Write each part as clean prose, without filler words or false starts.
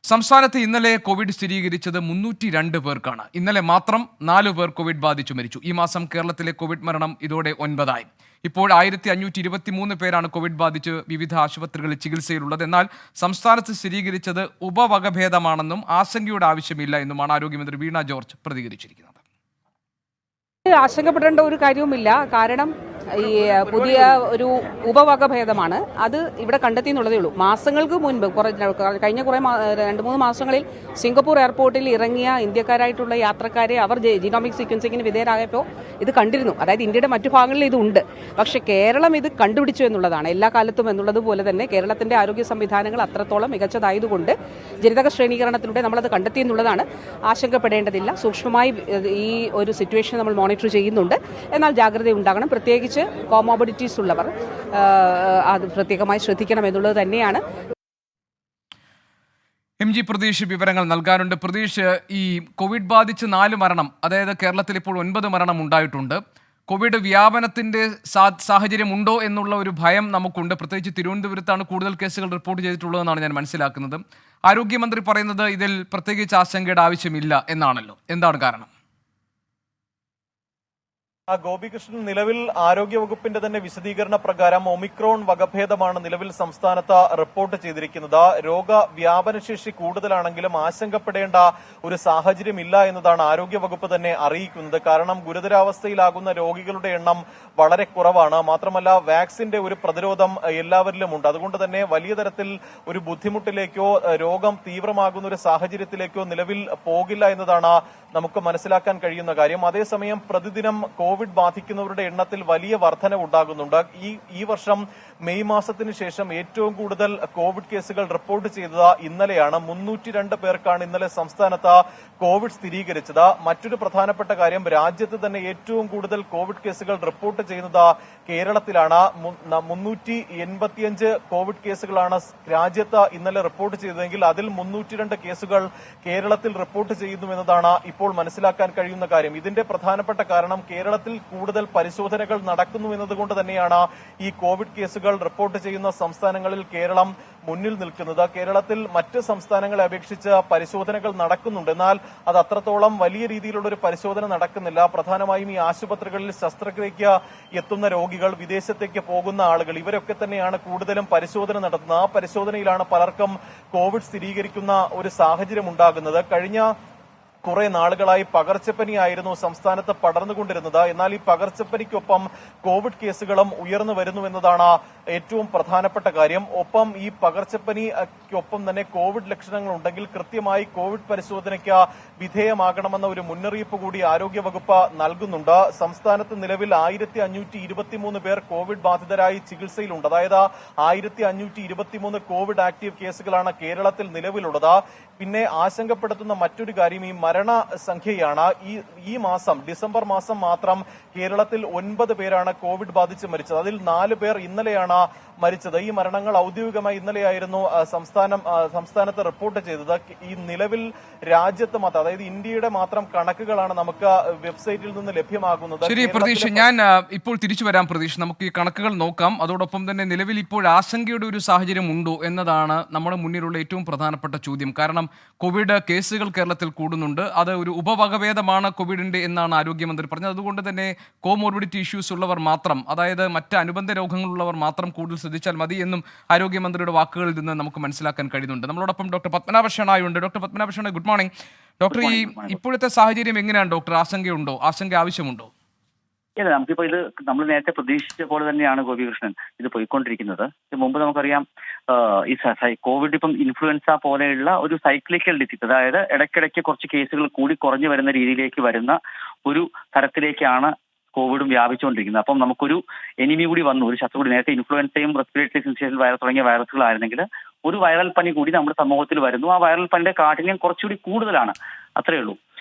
സംസ്ഥാനത്ത് ഇന്നലെ കോവിഡ് സ്ഥിരീകരിച്ചത് 302 പേർക്കാണ്. ഇന്നലെ മാത്രം 4 പേർ കോവിഡ് ബാധിച്ചു മരിച്ചു. ഈ മാസം കേരളത്തിലെ കോവിഡ് മരണം ഇതോടെ 9ആയി. ഇപ്പോൾ 1523 പേരാണ് കോവിഡ് ബാധിച്ച് വിവിധ ആശുപത്രികളിൽ ചികിത്സയിലുള്ളത്. എന്നാൽ സംസ്ഥാനത്ത് സ്ഥിരീകരിച്ചത് ഉപവകഭേദമാണെന്നും ആശങ്കയുടെ ആവശ്യമില്ല എന്നുമാണ് ആരോഗ്യമന്ത്രി വീണ ജോർജ് പ്രതികരിച്ചിരിക്കുന്നത്. ആശങ്കപ്പെടേണ്ട ഒരു കാര്യവുമില്ല. കാരണം ഈ പുതിയ ഒരു ഉപവകഭേദമാണ്. അത് ഇവിടെ കണ്ടെത്തി എന്നുള്ളതേ ഉള്ളൂ. മാസങ്ങൾക്ക് മുൻപ് കഴിഞ്ഞ 2-3 മാസങ്ങളിൽ സിംഗപ്പൂർ എയർപോർട്ടിൽ ഇറങ്ങിയ ഇന്ത്യക്കാരായിട്ടുള്ള യാത്രക്കാരെ അവർ ജീനോമിക് സീക്വൻസിങ്ങിന് വിധേയരായപ്പോൾ ഇത് കണ്ടിരുന്നു. അതായത് ഇന്ത്യയുടെ മറ്റു ഭാഗങ്ങളിൽ ഇതുണ്ട്. പക്ഷേ കേരളം ഇത് കണ്ടുപിടിച്ചു എന്നുള്ളതാണ്. എല്ലാ കാലത്തും എന്നുള്ളതുപോലെ തന്നെ കേരളത്തിന്റെ ആരോഗ്യ സംവിധാനങ്ങൾ അത്രത്തോളം മികച്ചതായതുകൊണ്ട് ജനിതക ശ്രേണീകരണത്തിലൂടെ നമ്മളത് കണ്ടെത്തി എന്നുള്ളതാണ്. ആശങ്കപ്പെടേണ്ടതില്ല. സൂക്ഷ്മമായി ഈ ഒരു സിറ്റുവേഷൻ നമ്മൾ മോണിറ്റർ ചെയ്യുന്നുണ്ട്. എന്നാൽ ജാഗ്രത ഉണ്ടാകണം. പ്രത്യേകിച്ച് കോമോബിഡിറ്റീസ് ഉള്ളവർ അത് പ്രത്യേകമായി ശ്രദ്ധിക്കണം എന്നുള്ളത് തന്നെയാണ്. MG പ്രതീഷ് വിവരങ്ങൾ നൽകാനുണ്ട്. പ്രതീഷ്, ഈ കോവിഡ് ബാധിച്ച് 4 മരണം, അതായത് കേരളത്തിൽ ഇപ്പോൾ 9 മരണം ഉണ്ടായിട്ടുണ്ട്. കോവിഡ് വ്യാപനത്തിന്റെ സാഹചര്യം ഉണ്ടോ എന്നുള്ള ഒരു ഭയം നമുക്കുണ്ട്. പ്രത്യേകിച്ച് തിരുവനന്തപുരത്താണ് കൂടുതൽ കേസുകൾ റിപ്പോർട്ട് ചെയ്തിട്ടുള്ളതെന്നാണ് ഞാൻ മനസ്സിലാക്കുന്നത്. ആരോഗ്യമന്ത്രി പറയുന്നത് ഇതിൽ പ്രത്യേകിച്ച് ആശങ്കയുടെ ആവശ്യമില്ല എന്നാണല്ലോ. എന്താണ് കാരണം? ഗോപികൃഷ്ണൻ, നിലവിൽ ആരോഗ്യവകുപ്പിന്റെ തന്നെ വിശദീകരണ പ്രകാരം ഒമിക്രോൺ വകഭേദമാണ് നിലവിൽ സംസ്ഥാനത്ത് റിപ്പോർട്ട് ചെയ്തിരിക്കുന്നത്. രോഗവ്യാപനശേഷി കൂടുതലാണെങ്കിലും ആശങ്കപ്പെടേണ്ട ഒരു സാഹചര്യം ഇല്ല എന്നതാണ് ആരോഗ്യവകുപ്പ് തന്നെ അറിയിക്കുന്നത്. കാരണം ഗുരുതരാവസ്ഥയിലാകുന്ന രോഗികളുടെ എണ്ണം വളരെ കുറവാണ്. മാത്രമല്ല വാക്സിന്റെ ഒരു പ്രതിരോധം എല്ലാവരിലുമുണ്ട്. അതുകൊണ്ട് തന്നെ വലിയ തരത്തിൽ ഒരു ബുദ്ധിമുട്ടിലേക്കോ രോഗം തീവ്രമാകുന്ന ഒരു സാഹചര്യത്തിലേക്കോ നിലവിൽ പോകില്ല എന്നതാണ് നമുക്ക് മനസ്സിലാക്കാൻ കഴിയുന്ന കാര്യം. അതേസമയം പ്രതിദിനം കോവിഡ് ബാധിക്കുന്നവരുടെ എണ്ണത്തിൽ വലിയ വർധനവ് ഉണ്ടാകുന്നുണ്ട്. ഈ വർഷം മെയ് മാസത്തിന് ശേഷം ഏറ്റവും കൂടുതൽ കോവിഡ് കേസുകൾ റിപ്പോർട്ട് ചെയ്തത് ഇന്നലെയാണ്. 302 പേർക്കാണ് ഇന്നലെ സംസ്ഥാനത്ത് കോവിഡ് സ്ഥിരീകരിച്ചത്. മറ്റൊരു പ്രധാനപ്പെട്ട കാര്യം, രാജ്യത്ത് തന്നെ ഏറ്റവും കൂടുതൽ കോവിഡ് കേസുകൾ റിപ്പോർട്ട് ചെയ്യുന്നത് കേരളത്തിലാണ്. 385 കോവിഡ് കേസുകളാണ് രാജ്യത്ത് ഇന്നലെ റിപ്പോർട്ട് ചെയ്തതെങ്കിൽ അതിൽ 302 കേസുകൾ കേരളത്തിൽ റിപ്പോർട്ട് ചെയ്യുന്നു എന്നതാണ് ഇപ്പോൾ മനസ്സിലാക്കാൻ കഴിയുന്ന കാര്യം. ഇതിന്റെ പ്രധാനപ്പെട്ട കാരണം കേരളത്തിൽ കൂടുതൽ പരിശോധനകൾ നടക്കുന്നു എന്നതുകൊണ്ട് തന്നെയാണ് ഈ കോവിഡ് കേസുകൾ റിപ്പോർട്ട് ചെയ്യുന്ന സംസ്ഥാനങ്ങളിൽ കേരളം മുന്നിൽ നിൽക്കുന്നത്. കേരളത്തിൽ മറ്റ് സംസ്ഥാനങ്ങളെ അപേക്ഷിച്ച് പരിശോധനകൾ നടക്കുന്നുണ്ട്. എന്നാൽ അത് അത്രത്തോളം വലിയ രീതിയിലുള്ള ഒരു പരിശോധന നടക്കുന്നില്ല. പ്രധാനമായും ഈ ആശുപത്രികളിൽ ശസ്ത്രക്രിയയ്ക്ക് എത്തുന്ന രോഗികൾ, വിദേശത്തേക്ക് പോകുന്ന ആളുകൾ, ഇവരൊക്കെ തന്നെയാണ് കൂടുതലും പരിശോധന നടത്തുന്നത്. ആ പരിശോധനയിലാണ് പലർക്കും കോവിഡ് സ്ഥിരീകരിക്കുന്ന ഒരു സാഹചര്യം ഉണ്ടാകുന്നത്. കഴിഞ്ഞ കുറെ നാളുകളായി പകർച്ചപ്പനിയായിരുന്നു സംസ്ഥാനത്ത് പടർന്നുകൊണ്ടിരുന്നത്. എന്നാൽ ഈ പകർച്ചപ്പനിക്കൊപ്പം കോവിഡ് കേസുകളും ഉയർന്നു വരുന്നു എന്നതാണ് ഏറ്റവും പ്രധാനപ്പെട്ട കാര്യം. ഒപ്പം ഈ പകർച്ചപ്പനിക്കൊപ്പം തന്നെ കോവിഡ് ലക്ഷണങ്ങൾ ഉണ്ടെങ്കിൽ കൃത്യമായി കോവിഡ് പരിശോധനയ്ക്ക് വിധേയമാകണമെന്ന ഒരു മുന്നറിയിപ്പ് കൂടി ആരോഗ്യവകുപ്പ് നൽകുന്നുണ്ട്. സംസ്ഥാനത്ത് നിലവിൽ 1523 പേർ കോവിഡ് ബാധിതരായി ചികിത്സയിലുണ്ട്. അതായത് 1523 കോവിഡ് ആക്റ്റീവ് കേസുകളാണ് കേരളത്തിൽ നിലവിലുള്ളത്. പിന്നെ ആശങ്കപ്പെടുത്തുന്ന മറ്റൊരു കാര്യം ഈ മരണസംഖ്യയാണ്. ഈ മാസം ഡിസംബർ മാസം മാത്രം കേരളത്തിൽ 9 പേരാണ് കോവിഡ് ബാധിച്ച് മരിച്ചത്. അതിൽ 4 പേർ ഇന്നലെയാണ് മരിച്ചത്. ഈ മരണങ്ങൾ ഔദ്യോഗികമായി ഇന്നലെയായിരുന്നു സംസ്ഥാനത്ത് റിപ്പോർട്ട് ചെയ്തത്. ഈ നിലവിൽ രാജ്യത്ത് മാത്രം, അതായത് ഇന്ത്യയുടെ മാത്രം കണക്കുകളാണ് നമുക്ക് വെബ്സൈറ്റിൽ നിന്ന് ലഭ്യമാകുന്നത്. ശരി പ്രതീഷ്, ഞാൻ ഇപ്പോൾ തിരിച്ചു വരാം. പ്രതീഷ്, നമുക്ക് ഈ കണക്കുകൾ നോക്കാം. അതോടൊപ്പം തന്നെ നിലവിൽ ഇപ്പോൾ ആശങ്കയുടെ ഒരു സാഹചര്യം ഉണ്ടോ എന്നതാണ് നമ്മുടെ മുന്നിലുള്ള ഏറ്റവും പ്രധാനപ്പെട്ട ചോദ്യം. കാരണം കോവിഡ് കേസുകൾ കേരളത്തിൽ കൂടുന്നുണ്ട്. അത് ഒരു ഉപവകഭേദമാണ് കോവിഡിന്റെ എന്നാണ് ആരോഗ്യമന്ത്രി പറഞ്ഞത്. അതുകൊണ്ട് തന്നെ കോമോർബിഡിറ്റി ഇഷ്യൂസ് ഉള്ളവർ മാത്രം, അതായത് മറ്റ് അനുബന്ധ രോഗങ്ങളുള്ളവർ മാത്രം കൂടുതൽ ശ്രദ്ധിച്ചാൽ മതി എന്നും ആരോഗ്യമന്ത്രിയുടെ വാക്കുകളിൽ നിന്ന് നമുക്ക് മനസ്സിലാക്കാൻ കഴിയുന്നുണ്ട്. നമ്മളോടൊപ്പം ഡോക്ടർ പത്മനാഭ ഷണായുണ്ട്. Doctor Padmanabha Shenoy, good morning. Doctor, ഈ ഇപ്പോഴത്തെ സാഹചര്യം എങ്ങനെയാണ് ഡോക്ടർ? ആശങ്കയുണ്ടോ? ആശങ്ക ആവശ്യമുണ്ടോ? ഇല്ല, നമുക്കിപ്പോ ഇത് നമ്മൾ നേരത്തെ പ്രതീക്ഷിച്ച പോലെ തന്നെയാണ് ഗോപികൃഷ്ണൻ ഇത് പോയിക്കൊണ്ടിരിക്കുന്നത്. മുമ്പ് നമുക്കറിയാം ഈ കോവിഡ് ഇപ്പം ഇൻഫ്ലുവൻസ പോലെയുള്ള ഒരു സൈക്ലിക്കൽ ഡിസീസ്, അതായത് ഇടയ്ക്കിടയ്ക്ക് കുറച്ച് കേസുകൾ കൂടി കുറഞ്ഞു വരുന്ന രീതിയിലേക്ക് വരുന്ന ഒരു തരത്തിലേക്കാണ് കോവിഡും വ്യാപിച്ചുകൊണ്ടിരിക്കുന്നത്. അപ്പം നമുക്കൊരു എനിമി കൂടി വന്നു, ഒരു ശത്രു കൂടി. നേരത്തെ ഇൻഫ്ലുവൻസയും റെസ്പിറേറ്ററി സിൻസിയേഷൻ വൈറസ് തുടങ്ങിയ വൈറസുകളായിരുന്നെങ്കിൽ ഒരു വൈറൽ പനി കൂടി നമ്മുടെ സമൂഹത്തിൽ വരുന്നു. ആ വൈറൽ പനിയുടെ കാഠിന്യം കുറച്ചുകൂടി കൂടുതലാണ്, അത്രയേ ഉള്ളൂ.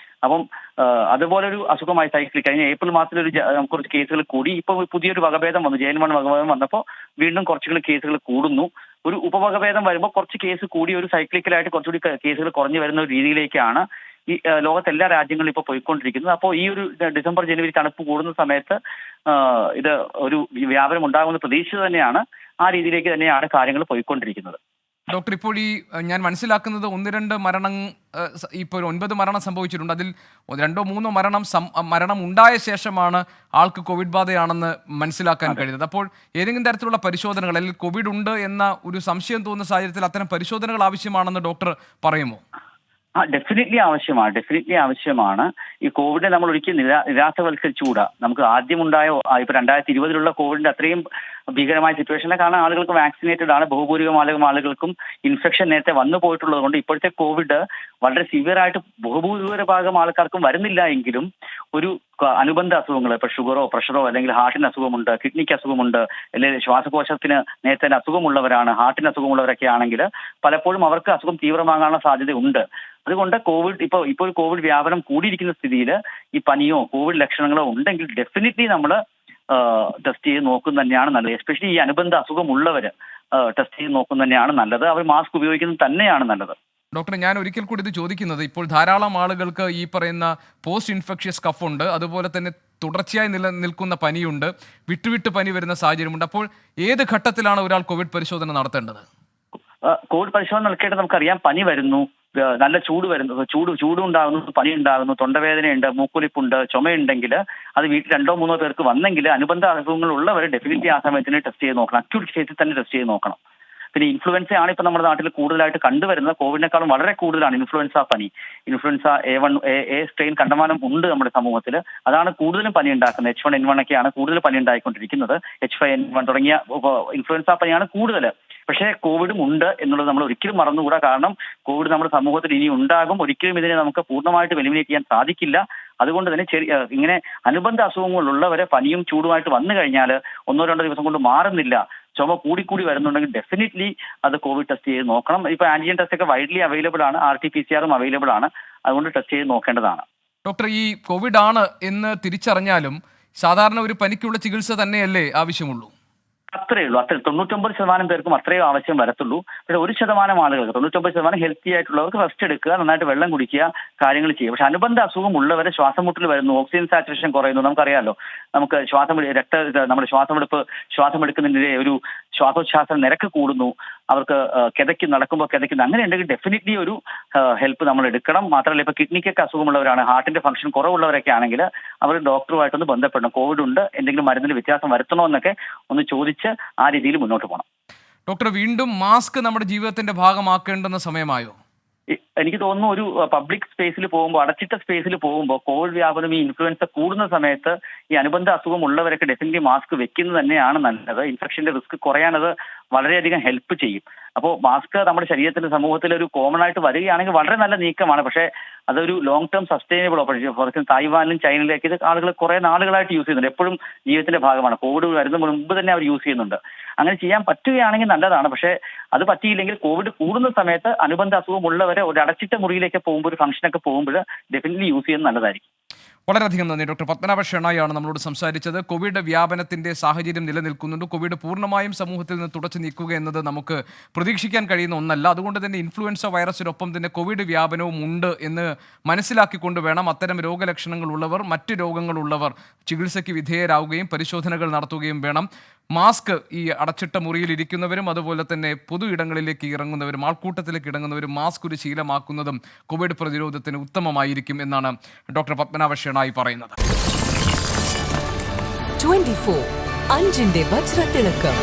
അപ്പം അതുപോലൊരു അസുഖമായി സൈക്ലിക് കഴിഞ്ഞ ഏപ്രിൽ മാസത്തിൽ കുറച്ച് കേസുകൾ കൂടി. ഇപ്പോൾ പുതിയൊരു വകഭേദം വന്നു, JN1 വകഭേദം വന്നപ്പോൾ വീണ്ടും കുറച്ചുകൂടി കേസുകൾ കൂടുന്നു. ഒരു ഉപവകഭേദം വരുമ്പോൾ കുറച്ച് കേസ് കൂടി ഒരു സൈക്ലിക്കലായിട്ട് കുറച്ചുകൂടി കേസുകൾ കുറഞ്ഞു വരുന്ന ഒരു രീതിയിലേക്കാണ് ഈ ലോകത്തെ എല്ലാ രാജ്യങ്ങളും ഇപ്പോൾ പോയിക്കൊണ്ടിരിക്കുന്നത്. അപ്പോൾ ഈ ഒരു ഡിസംബർ ജനുവരി തണുപ്പ് കൂടുന്ന സമയത്ത് ഇത് ഒരു വ്യാപനം ഉണ്ടാകുമെന്ന് പ്രതീക്ഷിച്ചു തന്നെയാണ്. ആ രീതിയിലേക്ക് തന്നെയാണ് കാര്യങ്ങൾ പോയിക്കൊണ്ടിരിക്കുന്നത്. ഡോക്ടർ, ഇപ്പോൾ ഈ ഞാൻ മനസ്സിലാക്കുന്നത് 1-2 മരണം, ഇപ്പോൾ 9 മരണം സംഭവിച്ചിട്ടുണ്ട്. അതിൽ 2-3 മരണം ഉണ്ടായ ശേഷമാണ് ആൾക്ക് കോവിഡ് ബാധയാണെന്ന് മനസ്സിലാക്കാൻ കഴിയുന്നത്. അപ്പോൾ ഏതെങ്കിലും തരത്തിലുള്ള പരിശോധനകൾ, അല്ലെങ്കിൽ കോവിഡ് ഉണ്ട് എന്ന ഒരു സംശയം തോന്നുന്ന സാഹചര്യത്തിൽ അത്തരം പരിശോധനകൾ ആവശ്യമാണെന്ന് ഡോക്ടർ പറയുമോ? ഡെഫിനറ്റ്ലി ആവശ്യമാണ്. ഈ കോവിഡിനെ നമ്മൾ ഒരിക്കലും നിരാശവൽക്കരിച്ചുകൂടാ. നമുക്ക് ആദ്യമുണ്ടായ ഇപ്പൊ 2020 കോവിഡിന്റെ അത്രയും ഭീകരമായ സിറ്റുവേഷനിലെ കാരണം ആളുകൾക്ക് വാക്സിനേറ്റഡ് ആണ്. ബഹുഭൂരിഭാഗം ആളുകൾക്കും ഇൻഫെക്ഷൻ നേരത്തെ വന്നു പോയിട്ടുള്ളത് കൊണ്ട് ഇപ്പോഴത്തെ കോവിഡ് വളരെ സിവിയർ ആയിട്ട് ബഹുഭൂരിഭാഗം ആൾക്കാർക്കും വരുന്നില്ല എങ്കിലും ഒരു അനുബന്ധ അസുഖങ്ങൾ, ഇപ്പൊ ഷുഗറോ പ്രഷറോ അല്ലെങ്കിൽ ഹാർട്ടിന് അസുഖമുണ്ട്, കിഡ്നിക്ക് അസുഖമുണ്ട്, അല്ലെങ്കിൽ ശ്വാസകോശത്തിന് നേരത്തെ അസുഖമുള്ളവരാണ്, ഹാർട്ടിന് അസുഖമുള്ളവരൊക്കെ ആണെങ്കിൽ പലപ്പോഴും അവർക്ക് അസുഖം തീവ്രമാകാനുള്ള സാധ്യതയുണ്ട്. അതുകൊണ്ട് ഇപ്പോൾ കോവിഡ് വ്യാപനം കൂടിയിരിക്കുന്ന സ്ഥിതിയിൽ ഈ പനിയോ കോവിഡ് ലക്ഷണങ്ങളോ ഉണ്ടെങ്കിൽ ഡെഫിനറ്റ്ലി നമ്മൾ ടെസ്റ്റ് ചെയ്ത് നോക്കുന്നത് തന്നെയാണ് നല്ലത്. എസ്പെഷ്യലി ഈ അനുബന്ധ അസുഖമുള്ളവർ ടെസ്റ്റ് ചെയ്ത് നോക്കുന്നത് തന്നെയാണ് നല്ലത്. അവർ മാസ്ക് ഉപയോഗിക്കുന്നത് തന്നെയാണ് നല്ലത്. ഡോക്ടർ, ഞാൻ ഒരിക്കൽ കൂടി ഇത് ചോദിക്കുന്നത്, ഇപ്പോൾ ധാരാളം ആളുകൾക്ക് ഈ പറയുന്ന പോസ്റ്റ് ഇൻഫെക്ഷ്യസ് കഫ് ഉണ്ട്, അതുപോലെ തന്നെ തുടർച്ചയായി നിലനിൽക്കുന്ന പനിയുണ്ട്, വിട്ടുവിട്ട് പനി വരുന്ന സാഹചര്യമുണ്ട്. അപ്പോൾ ഏത് ഘട്ടത്തിലാണ് ഒരാൾ കോവിഡ് പരിശോധന നടത്തേണ്ടത്? കോവിഡ് പരിശോധന നടക്കേണ്ടത് നമുക്കറിയാം. പനി വരുന്നു, നല്ല ചൂടുണ്ടാകുന്നു, പനി ഉണ്ടാകുന്നു, തൊണ്ടവേദനയുണ്ട്, മൂക്കൊലിപ്പുണ്ട്, ചുമയുണ്ടെങ്കിൽ അത് വീട്ടിൽ 2-3 പേർക്ക് വന്നെങ്കിൽ അനുബന്ധ അസുഖങ്ങൾ ഉള്ളവർ ഡെഫിനറ്റ്ലി ആ സമയത്തിന് ടെസ്റ്റ് ചെയ്ത് നോക്കണം. അക്യൂട്ട് സ്റ്റേജിൽ തന്നെ ടെസ്റ്റ് ചെയ്ത് നോക്കണം. പിന്നെ ഇൻഫ്ലുവൻസ ആണ് ഇപ്പൊ നമ്മുടെ നാട്ടിൽ കൂടുതലായിട്ട് കണ്ടുവരുന്നത്. കോവിഡിനേക്കാളും വളരെ കൂടുതലാണ് ഇൻഫ്ലുവൻസ പനി. ഇൻഫ്ലുവൻസ A സ്ട്രെയിൻ കണ്ടമാനം ഉണ്ട് നമ്മുടെ സമൂഹത്തിൽ. അതാണ് കൂടുതലും പനി ഉണ്ടാക്കുന്നത്. H1N1 ഒക്കെയാണ് കൂടുതൽ പനി ഉണ്ടായിക്കൊണ്ടിരിക്കുന്നത്. H5N1 തുടങ്ങിയ ഇൻഫ്ലുവൻസ പനിയാണ് കൂടുതൽ. പക്ഷേ കോവിഡും ഉണ്ട് എന്നുള്ളത് നമ്മൾ ഒരിക്കലും മറന്നുകൂടാ. കാരണം കോവിഡ് നമ്മുടെ സമൂഹത്തിൽ ഇനി ഉണ്ടാകും. ഒരിക്കലും ഇതിനെ നമുക്ക് പൂർണ്ണമായിട്ട് എലിമിനേറ്റ് ചെയ്യാൻ സാധിക്കില്ല. അതുകൊണ്ട് തന്നെ ഇങ്ങനെ അനുബന്ധ അസുഖങ്ങളുള്ളവരെ പനിയും ചൂടുമായിട്ട് വന്നു കഴിഞ്ഞാൽ 1-2 ദിവസം കൊണ്ട് മാറുന്നില്ല, ചുമ കൂടി വരുന്നുണ്ടെങ്കിൽ ഡെഫിനറ്റ്ലി അത് കോവിഡ് ടെസ്റ്റ് ചെയ്ത് നോക്കണം. ഇപ്പൊ ആന്റിജൻ ടെസ്റ്റ് ഒക്കെ വൈഡ്ലി അവൈലബിൾ ആണ്, RT-PCR അവൈലബിൾ ആണ്. അതുകൊണ്ട് ടെസ്റ്റ് ചെയ്ത് നോക്കേണ്ടതാണ്. ഡോക്ടർ, ഈ കോവിഡ് ആണ് എന്ന് തിരിച്ചറിഞ്ഞാലും സാധാരണ ഒരു പനിക്കുള്ള ചികിത്സ തന്നെയല്ലേ ആവശ്യമുള്ളൂ? അത്രയേ ഉള്ളൂ. 99% പേർക്കും അത്രയും ആവശ്യം വരത്തുള്ളൂ. പക്ഷേ 1% ആളുകൾക്ക്, 99% ഹെൽത്തി ആയിട്ടുള്ളവർക്ക് റെസ്റ്റ് എടുക്കുക, നന്നായിട്ട് വെള്ളം കുടിക്കുക, കാര്യങ്ങൾ ചെയ്യുക. പക്ഷെ അനുബന്ധ അസുഖം ഉള്ളവരെ ശ്വാസം മുട്ടൽ വരുന്നു, ഓക്സിജൻ സാച്ചുറേഷൻ കുറയുന്നു. നമുക്കറിയാമല്ലോ, നമുക്ക് നമ്മുടെ ശ്വാസം എടുക്കുന്നതിന്റെ ഒരു ശ്വാസോച്ഛ്വാസ നിരക്ക് കൂടുന്നു, അവർക്ക് കിതയ്ക്കുന്നു. അങ്ങനെ ഉണ്ടെങ്കിൽ ഡെഫിനറ്റ്ലി ഒരു ഹെൽപ്പ് നമ്മൾ എടുക്കണം. മാത്രമല്ല, ഇപ്പൊ കിഡ്നിക്കൊക്കെ അസുഖമുള്ളവരാണ്, ഹാർട്ടിന്റെ ഫംഗ്ഷൻ കുറവുള്ളവരൊക്കെ ആണെങ്കിൽ അവർ ഡോക്ടറുമായിട്ടൊന്ന് ബന്ധപ്പെടണം. കോവിഡ് ഉണ്ട്, എന്തെങ്കിലും മരുന്നിന് വ്യത്യാസം വരുത്തണോ എന്നൊക്കെ ഒന്ന് ചോദിച്ച് ആ രീതിയിൽ മുന്നോട്ട് പോകണം. ഡോക്ടർ, വീണ്ടും മാസ്ക് നമ്മുടെ ജീവിതത്തിന്റെ ഭാഗമാക്കേണ്ടുന്ന സമയമായോ? എനിക്ക് തോന്നുന്നു ഒരു പബ്ലിക് സ്പേസിൽ പോകുമ്പോൾ, അടച്ചിട്ട സ്പേസിൽ പോകുമ്പോൾ കോവിഡ് വ്യാപനം ഈ ഇൻഫ്ലുവൻസ കൂടുന്ന സമയത്ത് ഈ അനുബന്ധ അസുഖം ഉള്ളവരൊക്കെ ഡെഫിനറ്റ്ലി മാസ്ക് വെക്കുന്നത് തന്നെയാണ് നല്ലത്. ഇൻഫെക്ഷന്റെ റിസ്ക് കുറയാനത് വളരെയധികം ഹെൽപ്പ് ചെയ്യും. അപ്പോൾ മാസ്ക് നമ്മുടെ ശരീരത്തിന്റെ സമൂഹത്തിൽ ഒരു കോമൺ ആയിട്ട് വരികയാണെങ്കിൽ വളരെ നല്ല നീക്കമാണ്. പക്ഷേ അതൊരു long term sustainable operation. For example തായ്വാനിലും ചൈനയിലേക്ക് ഇത് ആളുകൾ കുറെ നാളുകളായിട്ട് യൂസ് ചെയ്യുന്നുണ്ട്. എപ്പോഴും ജീവിതത്തിന്റെ ഭാഗമാണ്. കോവിഡ് വരുന്ന മുമ്പ് തന്നെ അവർ യൂസ് ചെയ്യുന്നുണ്ട്. അങ്ങനെ ചെയ്യാൻ പറ്റുകയാണെങ്കിൽ നല്ലതാണ്. പക്ഷേ അത് പറ്റിയില്ലെങ്കിൽ കോവിഡ് കൂടുന്ന സമയത്ത് അനുബന്ധ അസുഖമുള്ളവരെ ഒരു അടച്ചിട്ട മുറിയിലേക്ക് പോകുമ്പോൾ, ഒരു ഫംഗ്ഷനൊക്കെ പോകുമ്പോൾ ഡെഫിനറ്റ്ലി യൂസ് ചെയ്യുന്നത് നല്ലതായിരിക്കും. വളരെയധികം നന്ദി. ഡോക്ടർ പത്മനാഭ ഷെണായാണ് നമ്മളോട് സംസാരിച്ചത്. കോവിഡ് വ്യാപനത്തിന്റെ സാഹചര്യം നിലനിൽക്കുന്നുണ്ട്. കോവിഡ് പൂർണ്ണമായും സമൂഹത്തിൽ നിന്ന് തുടച്ചു നീക്കുക എന്നത് നമുക്ക് പ്രതീക്ഷിക്കാൻ കഴിയുന്ന ഒന്നല്ല. അതുകൊണ്ട് തന്നെ ഇൻഫ്ലുവൻസ വൈറസിനൊപ്പം തന്നെ കോവിഡ് വ്യാപനവും ഉണ്ട് എന്ന് മനസ്സിലാക്കിക്കൊണ്ട് വേണം അത്തരം രോഗലക്ഷണങ്ങളുള്ളവർ, മറ്റ് രോഗങ്ങളുള്ളവർ ചികിത്സയ്ക്ക് വിധേയരാകുകയും പരിശോധനകൾ നടത്തുകയും വേണം. മാസ്ക് ഈ അടച്ചിട്ട മുറിയിൽ ഇരിക്കുന്നവരും അതുപോലെ തന്നെ പൊതു ഇടങ്ങളിലേക്ക് ഇറങ്ങുന്നവരും ആൾക്കൂട്ടത്തിലേക്ക് ഇറങ്ങുന്നവരും മാസ്ക് ഒരു ശീലമാക്കുന്നതും കോവിഡ് പ്രതിരോധത്തിന് ഉത്തമമായിരിക്കും എന്നാണ് ഡോക്ടർ പത്മനാഭ ഷെണായി പറയുന്നത്. 24 അഞ്ചിന്റെ വജ്രത്തിളക്കം.